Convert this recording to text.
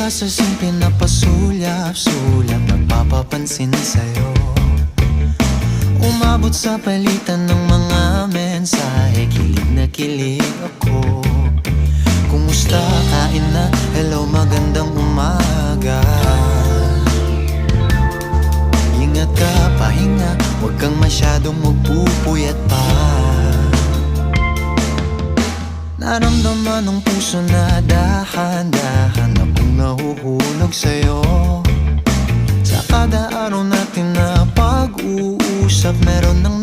sa simple na pasulyap-sulyap, nagpapapansin sa'yo. Umabot sa palitan ng mga mensahe, kilig na kilig ako. Kumusta, kain na, hello, magandang umaga. Ingat ka, pahinga, huwag kang masyadong magpupuyat pa. Naramdaman ng puso na dahan-dahan akong nahuhulog sa'yo. Sa kada araw natin na pag-uusap, meron nang